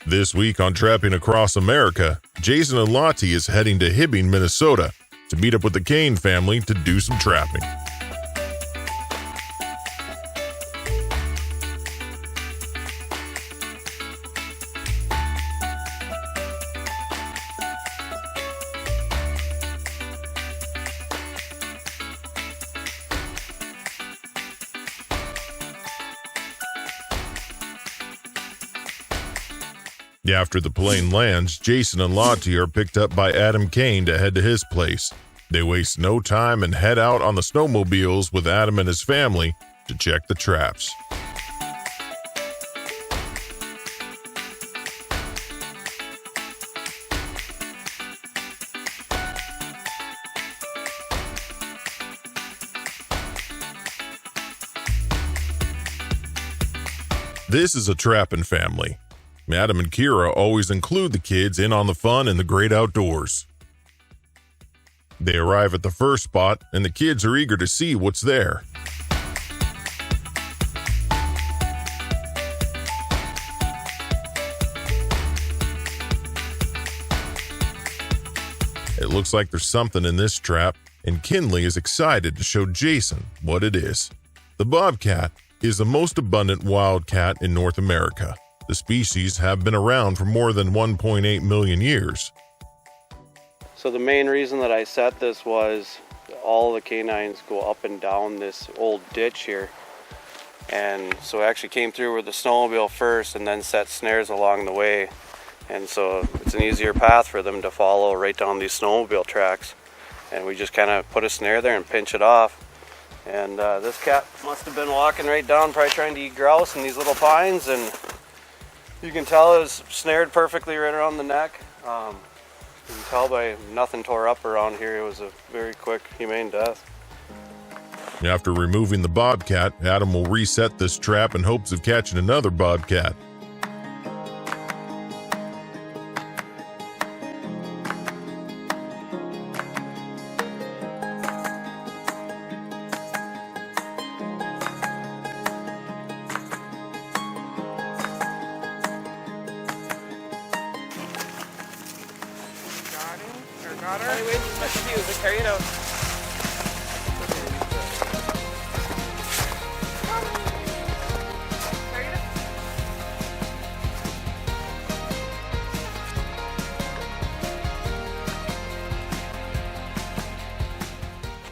This week on Trapping Across America, Jason and Lottie is heading to Hibbing, Minnesota to meet up with the Kane family to do some trapping. After the plane lands, Jason and Lottie are picked up by Adam Kane to head to his place. They waste no time and head out on the snowmobiles with Adam and his family to check the traps. This is a trapping family. Adam and Kira always include the kids in on the fun and the great outdoors. They arrive at the first spot, and the kids are eager to see what's there. It looks like there's something in this trap, and Kinley is excited to show Jason what it is. The bobcat is the most abundant wildcat in North America. The species have been around for more than 1.8 million years. So the main reason that I set this was all the canines go up and down this old ditch here. And so I actually came through with the snowmobile first and then set snares along the way. And so it's an easier path for them to follow right down these snowmobile tracks. And we just kind of put a snare there and pinch it off. And this cat must have been walking right down, probably trying to eat grouse in these little pines. And you can tell it was snared perfectly right around the neck. You can tell by nothing tore up around here. It was a very quick, humane death. After removing the bobcat, Adam will reset this trap in hopes of catching another bobcat.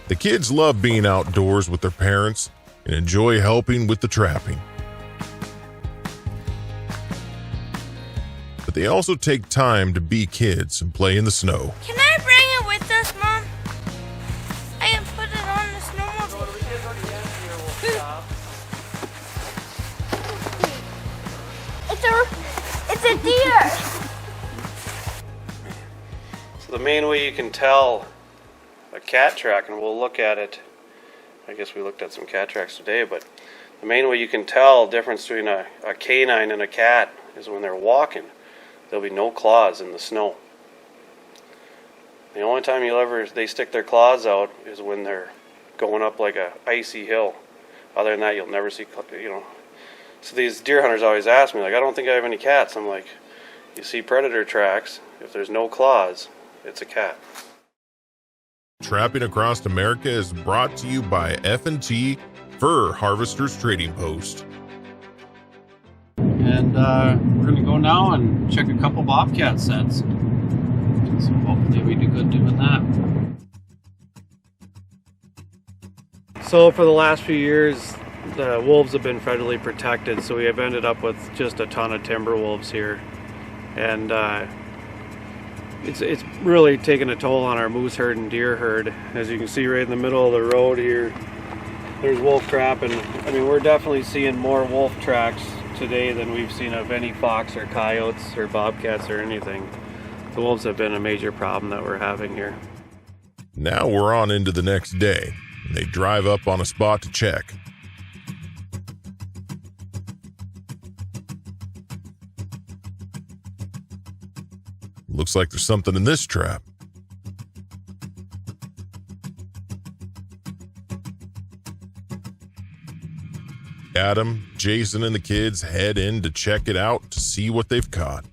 The kids love being outdoors with their parents and enjoy helping with the trapping. But they also take time to be kids and play in the snow. Can I bring it with us, Mom? I can put it on the snowmobile. It's a deer. So the main way you can tell a cat track, and we'll look at it, I guess we looked at some cat tracks today, but the main way you can tell the difference between a canine and a cat is when they're walking. There'll be no claws in the snow. The only time they stick their claws out is when they're going up like a icy hill. Other than that, you'll never see, So these deer hunters always ask me, like, I don't think I have any cats. I'm like, you see predator tracks, if there's no claws, it's a cat. Trapping Across America is brought to you by F&T Fur Harvesters Trading Post. And we're going to go now and check a couple bobcat sets. So hopefully we do good doing that. So for the last few years, the wolves have been federally protected, so we have ended up with just a ton of timber wolves here, and it's really taken a toll on our moose herd and deer herd. As you can see right in the middle of the road here, there's wolf trap, and I mean, we're definitely seeing more wolf tracks today than we've seen of any fox or coyotes or bobcats or anything. The wolves have been a major problem that we're having here. Now we're on into the next day, and they drive up on a spot to check. Looks like there's something in this trap. Adam, Jason, and the kids head in to check it out to see what they've caught.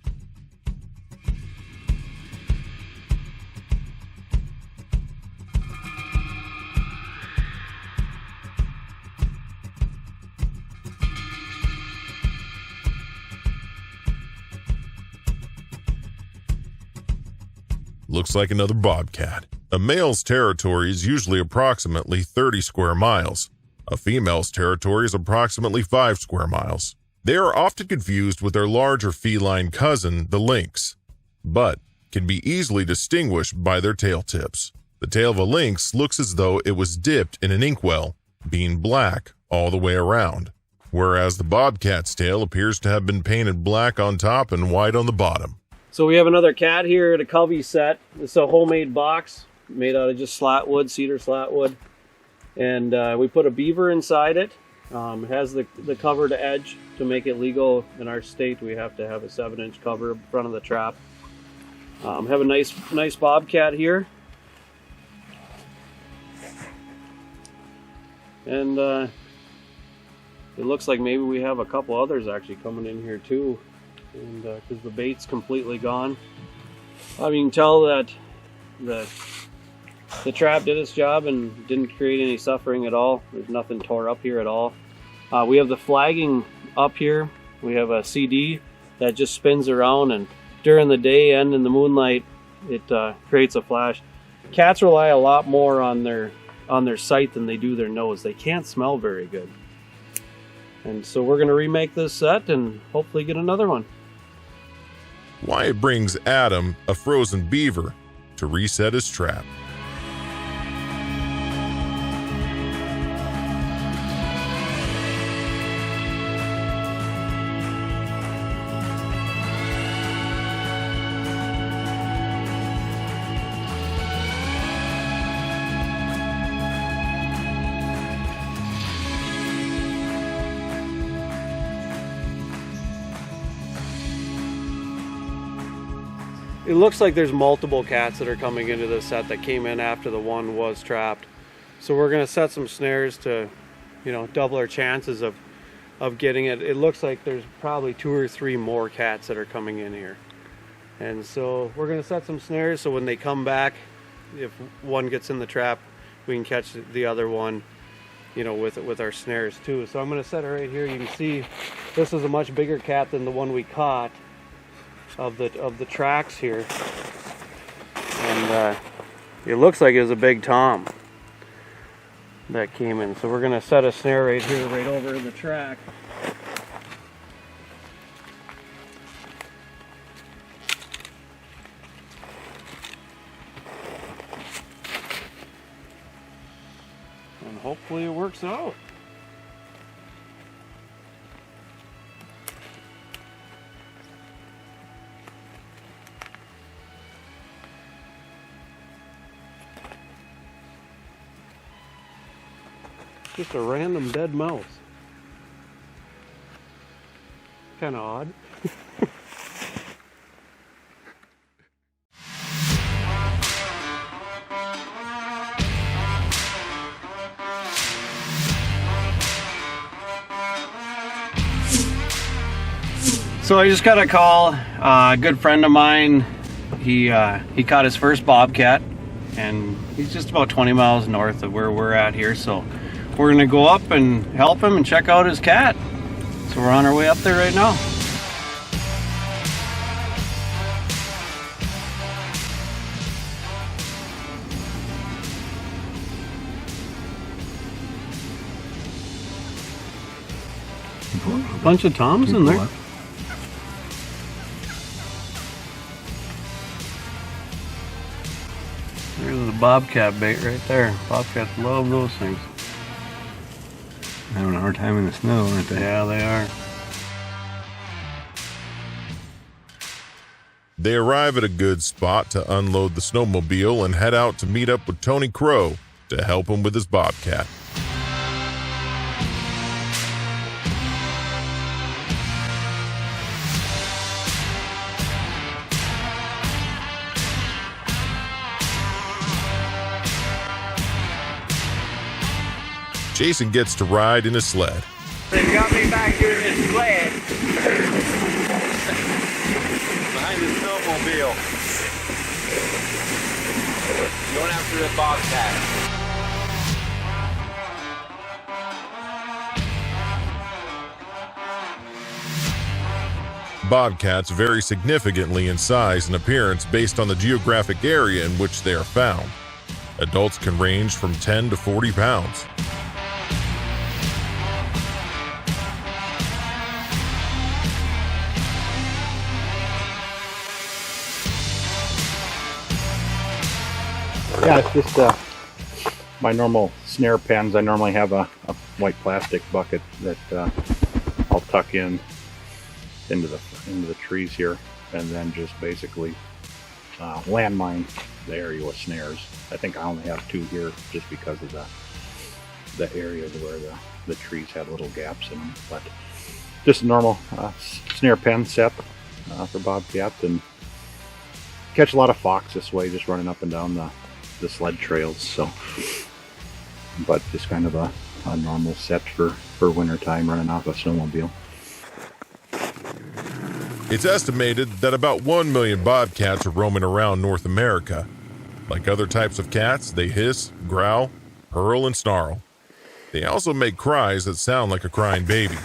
Looks like another bobcat. A male's territory is usually approximately 30 square miles. A female's territory is approximately 5 square miles. They are often confused with their larger feline cousin, the lynx, but can be easily distinguished by their tail tips. The tail of a lynx looks as though it was dipped in an inkwell, being black all the way around, whereas the bobcat's tail appears to have been painted black on top and white on the bottom. So we have another cat here at a covey set. It's a homemade box made out of just slat wood, cedar slat wood. And we put a beaver inside it. It has the covered edge to make it legal in our state. We have to have a 7-inch cover in front of the trap. Have a nice bobcat here. And it looks like maybe we have a couple others actually coming in here too. And because the bait's completely gone. You can tell that the trap did its job and didn't create any suffering at all. There's nothing tore up here at all. We have the flagging up here. We have a CD that just spins around, and during the day and in the moonlight it creates a flash. Cats rely a lot more on their sight than they do their nose. They can't smell very good. And so we're going to remake this set and hopefully get another one. Wyatt brings Adam a frozen beaver to reset his trap. It looks like there's multiple cats that are coming into this set that came in after the one was trapped. So we're going to set some snares to, double our chances of getting it. It looks like there's probably 2 or 3 more cats that are coming in here. And so we're going to set some snares so when they come back, if one gets in the trap, we can catch the other one, with our snares too. So I'm going to set it right here. You can see this is a much bigger cat than the one we caught of the tracks here, and it looks like it was a big tom that came in. So we're going to set a snare right here, right over the track. And hopefully it works out. Just a random dead mouse. Kind of odd. So I just got a call. A good friend of mine, he caught his first bobcat, and he's just about 20 miles north of where we're at here. So we're gonna go up and help him and check out his cat. So we're on our way up there right now. A bunch of toms in there. There's the bobcat bait right there. Bobcats love those things. Having a hard time in the snow, aren't they? Yeah, they are. They arrive at a good spot to unload the snowmobile and head out to meet up with Tony Crow to help him with his bobcat. Jason gets to ride in a sled. They got me back here in this sled. Behind the snowmobile. Going after the bobcat. Bobcats vary significantly in size and appearance based on the geographic area in which they are found. Adults can range from 10 to 40 pounds. Yeah, it's just my normal snare pens. I normally have a white plastic bucket that I'll tuck into the trees here, and then just basically landmine the area with snares. I think I only have 2 here just because of the areas where the trees have little gaps in them. But just a normal snare pen set for bobcats, and catch a lot of fox this way, just running up and down the sled trails. So, but just kind of a normal set for winter time, running off a snowmobile. It's estimated that about 1 million bobcats are roaming around North America. Like other types of cats, they hiss, growl, purr, and snarl. They also make cries that sound like a crying baby.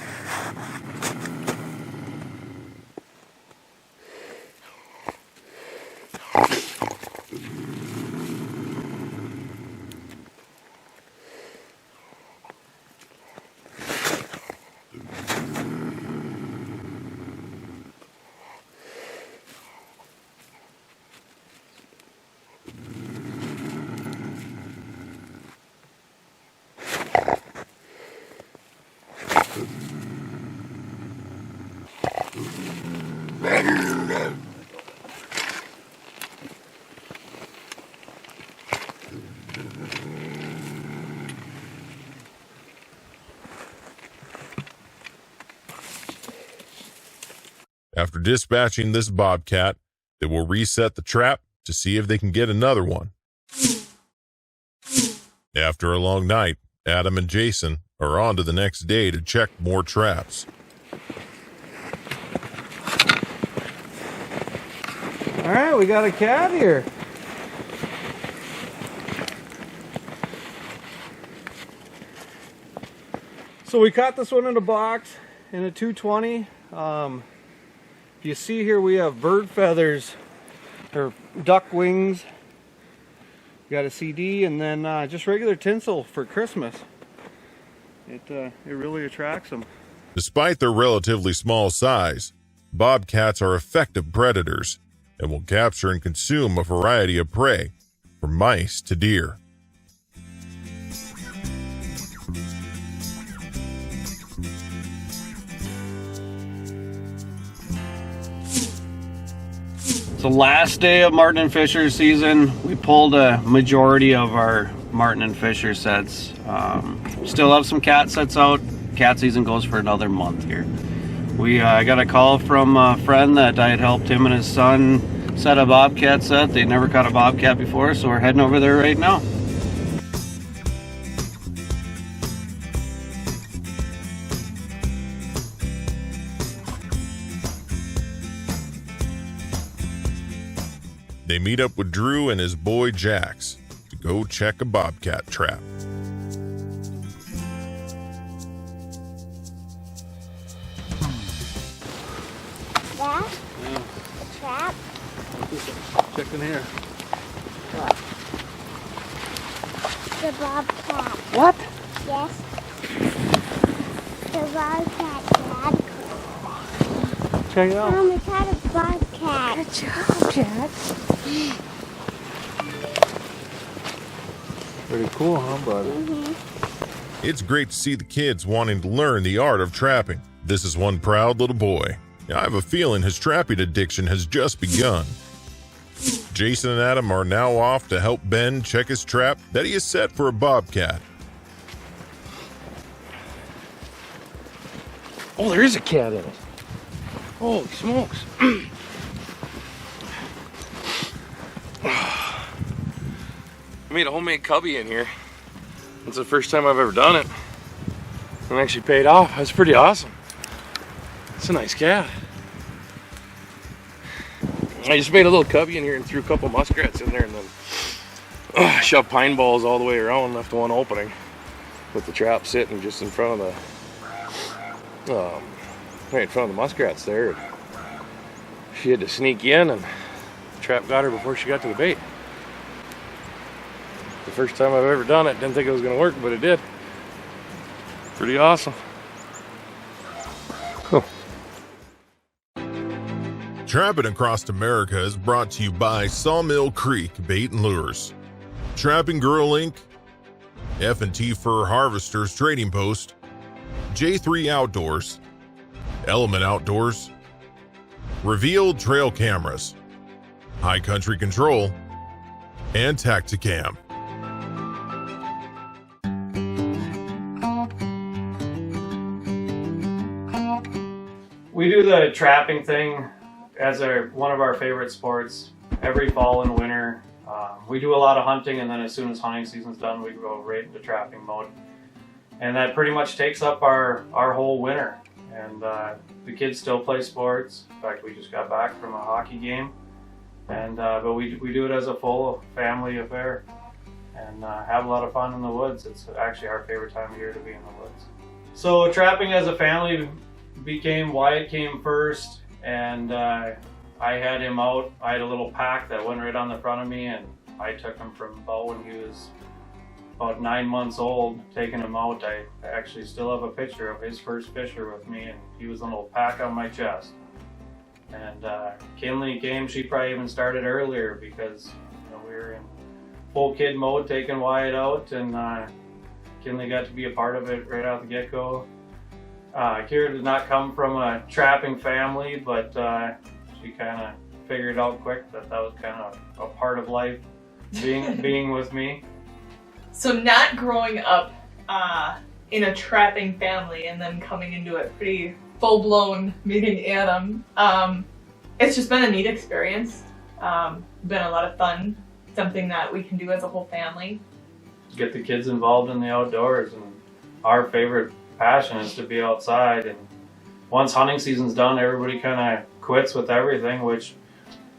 After dispatching this bobcat, they will reset the trap to see if they can get another one. After a long night, Adam and Jason are on to the next day to check more traps. All right, we got a cat here. So we caught this one in a box in a 220. You see here we have bird feathers or duck wings. We got a CD and then just regular tinsel for Christmas. It really attracts them. Despite their relatively small size, bobcats are effective predators and will capture and consume a variety of prey, from mice to deer. It's the last day of Martin and Fisher season. We pulled a majority of our Martin and Fisher sets. Still have some cat sets out. Cat season goes for another month here. We got a call from a friend that I had helped him and his son set a bobcat set. They never caught a bobcat before, so we're heading over there right now. They meet up with Drew and his boy Jax to go check a bobcat trap. That? Yeah. A trap? Check in here. The bobcat. What? Yes. The bobcat trap. Check it out. Mom, it's had a bobcat. Good job, Jack. Pretty cool, huh, buddy? It's great to see the kids wanting to learn the art of trapping. This is one proud little boy. I have a feeling his trapping addiction has just begun. Jason and Adam are now off to help Ben check his trap that he has set for a bobcat. Oh, there is a cat in it. Holy smokes. I made a homemade cubby in here. It's the first time I've ever done it. And it actually paid off. That's pretty awesome. It's a nice cat. I just made a little cubby in here and threw a couple muskrats in there and then shoved pine balls all the way around and left one opening with the trap sitting just in front of the right in front of the muskrats there. She had to sneak in and the trap got her before she got to the bait. The first time I've ever done it. Didn't think it was going to work, but it did. Pretty awesome. Cool. Trapping Across America is brought to you by Sawmill Creek Bait and Lures, Trapping Girl Inc., F&T Fur Harvesters Trading Post, J3 Outdoors, Element Outdoors, Revealed Trail Cameras, High Country Control, and Tacticam. We do the trapping thing as one of our favorite sports every fall and winter. We do a lot of hunting, and then as soon as hunting season's done, we go right into trapping mode. And that pretty much takes up our whole winter. And the kids still play sports. In fact, we just got back from a hockey game. And but we do it as a full family affair and have a lot of fun in the woods. It's actually our favorite time of year to be in the woods. So trapping as a family became Wyatt came first, and I had him out. I had a little pack that went right on the front of me, and I took him from Bo when he was about 9 months old, taking him out. I actually still have a picture of his first fisher with me, and he was a little pack on my chest. And Kinley came, she probably even started earlier because we were in full kid mode taking Wyatt out, and Kinley got to be a part of it right out the get-go. Kira did not come from a trapping family, but she kind of figured out quick that was kind of a part of life, being with me. So not growing up in a trapping family and then coming into it pretty full-blown meeting Adam, it's just been a neat experience. Been a lot of fun, something that we can do as a whole family. Get the kids involved in the outdoors, and our favorite passion is to be outside. And once hunting season's done, everybody kind of quits with everything, which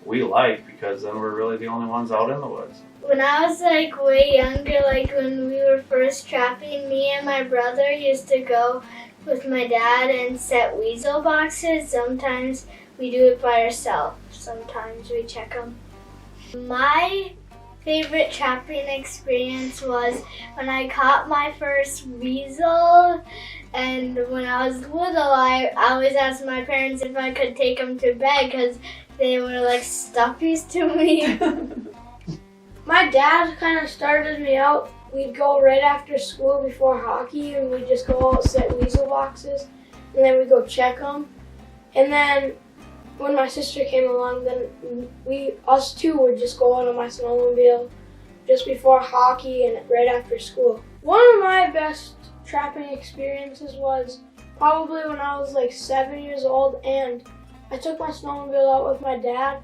we like because then we're really the only ones out in the woods. When I was way younger, when we were first trapping, me and my brother used to go with my dad and set weasel boxes. Sometimes we do it by ourselves. Sometimes we check them. My favorite trapping experience was when I caught my first weasel, and when I was little, I always asked my parents if I could take them to bed because they were like stuffies to me. My dad kind of started me out. We'd go right after school before hockey, and we'd just go out, set weasel boxes, and then we'd go check them. And then when my sister came along, then us two would just go out on my snowmobile just before hockey and right after school. One of my best trapping experiences was probably when I was 7 years old, and I took my snowmobile out with my dad,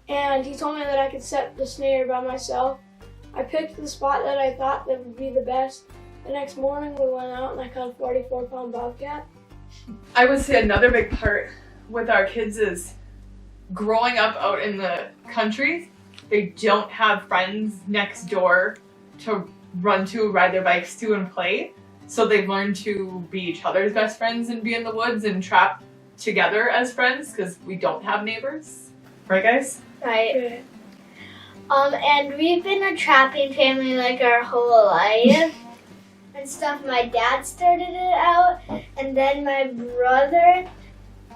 and he told me that I could set the snare by myself. I picked the spot that I thought that would be the best. The next morning we went out and I caught a 44-pound bobcat. I would say another big part with our kids is growing up out in the country. They don't have friends next door to run to, ride their bikes to, and play. So they've learned to be each other's best friends and be in the woods and trap together as friends because we don't have neighbors. Right, guys? Right. And we've been a trapping family our whole life and stuff. My dad started it out, and then my brother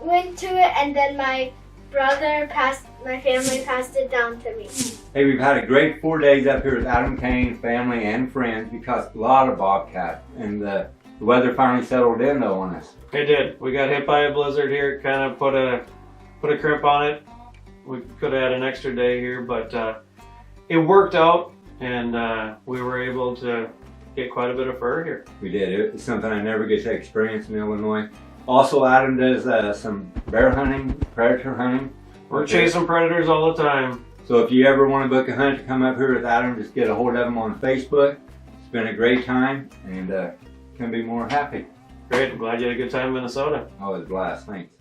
went to it, and then my family passed it down to me. Hey, we've had a great 4 days up here with Adam Kane, family, and friends. We caught a lot of bobcat, and the weather finally settled in though on us. It did. We got hit by a blizzard here, kind of put a crimp on it. We could have had an extra day here, but it worked out, and we were able to get quite a bit of fur here. We did. It's something I never get to experience in Illinois. Also, Adam does some bear hunting, predator hunting. We're chasing predators all the time. So if you ever want to book a hunt to come up here with Adam, just get a hold of him on Facebook. It's been a great time, and couldn't be more happy. Great. I'm glad you had a good time in Minnesota. Oh, it was a blast. Thanks.